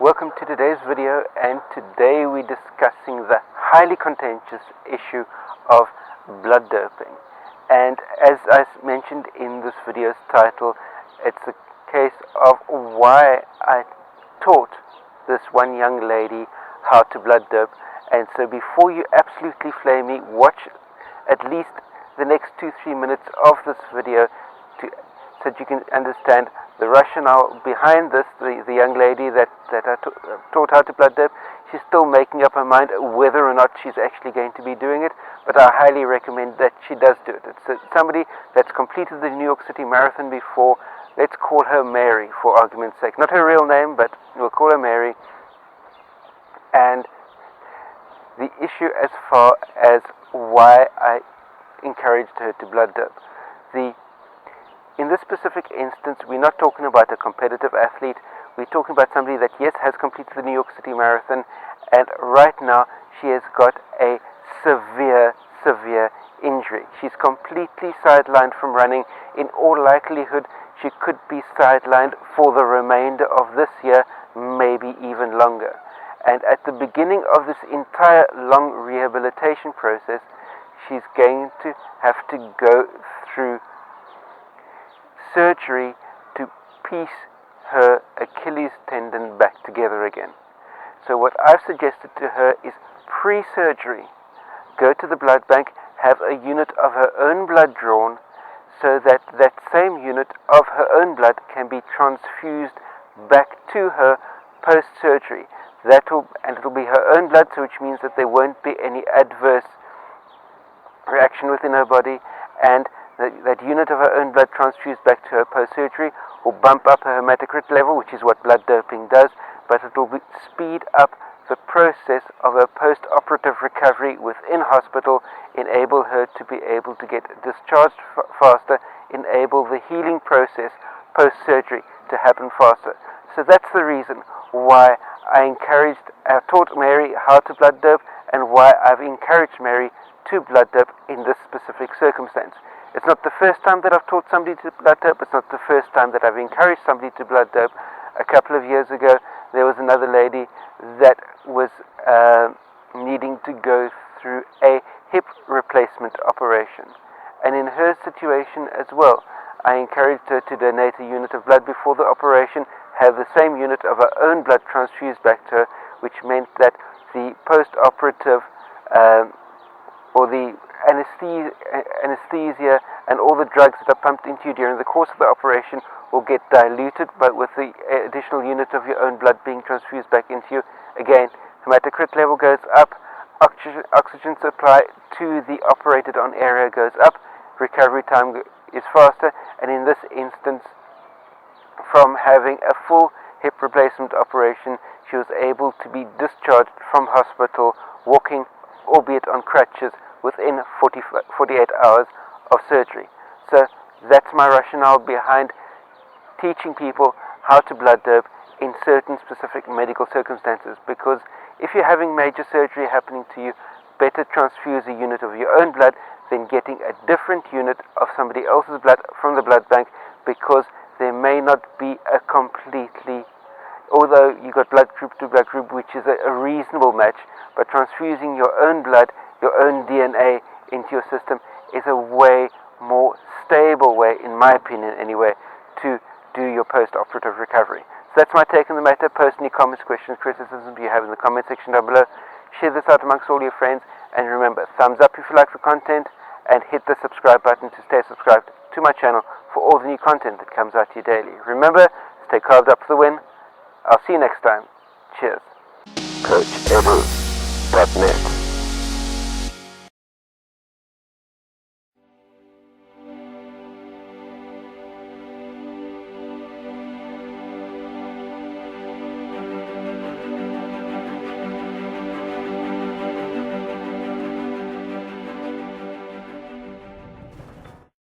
Welcome to today's video, and today we're discussing the highly contentious issue of blood doping. And as I mentioned in this video's title, it's a case of why I taught this one young lady how to blood dope. And so before you absolutely flame me, watch at least the next 2-3 minutes of this video so that you can understand the rationale behind this. The young lady that I taught how to blood dope, she's still making up her mind whether or not she's actually going to be doing it, but I highly recommend that she does do it. It's somebody that's completed the New York City Marathon before. Let's call her Mary for argument's sake. Not her real name, but we'll call her Mary. And the issue as far as why I encouraged her to blood dope. In this specific instance, we're not talking about a competitive athlete. We're talking about somebody that, yes, has completed the New York City Marathon, and right now she has got a severe injury. She's completely sidelined from running. In all likelihood, she could be sidelined for the remainder of this year, maybe even longer. And at the beginning of this entire long rehabilitation process, she's going to have to go through surgery to piece her Achilles tendon back together again. So what I've suggested to her is pre-surgery, go to the blood bank, have a unit of her own blood drawn, so that that same unit of her own blood can be transfused back to her post-surgery. It'll be her own blood, so which means that there won't be any adverse reaction within her body, and that unit of her own blood transfused back to her post-surgery will bump up her hematocrit level, which is what blood doping does, but it will speed up the process of her post-operative recovery within hospital, enable her to be able to get discharged faster, enable the healing process post-surgery to happen faster. So that's the reason why I taught Mary how to blood dope, and why I've encouraged Mary to blood dope in this specific circumstance. It's not the first time that I've taught somebody to blood dope. It's not the first time that I've encouraged somebody to blood dope. A couple of years ago, there was another lady that was needing to go through a hip replacement operation. And in her situation as well, I encouraged her to donate a unit of blood before the operation, have the same unit of her own blood transfused back to her, which meant that the post-operative or the anesthesia and all the drugs that are pumped into you during the course of the operation will get diluted, but with the additional unit of your own blood being transfused back into you, again, hematocrit level goes up, oxygen supply to the operated on area goes up, recovery time is faster, and in this instance, from having a full hip replacement operation, she was able to be discharged from hospital, walking, albeit on crutches, within 48 hours of surgery. So that's my rationale behind teaching people how to blood dope in certain specific medical circumstances, because if you're having major surgery happening to you, better transfuse a unit of your own blood than getting a different unit of somebody else's blood from the blood bank, because there may not be a completely, although you got blood group to blood group, which is a reasonable match, but transfusing your own blood, your own DNA into your system is a way more stable way, in my opinion anyway, to do your post-operative recovery. So that's my take on the matter. Post any comments, questions, criticisms you have in the comment section down below. Share this out amongst all your friends, and remember, thumbs up if you like the content, and hit the subscribe button to stay subscribed to my channel for all the new content that comes out to you daily. Remember, stay carved up for the win. I'll see you next time. Cheers. CoachEdu.net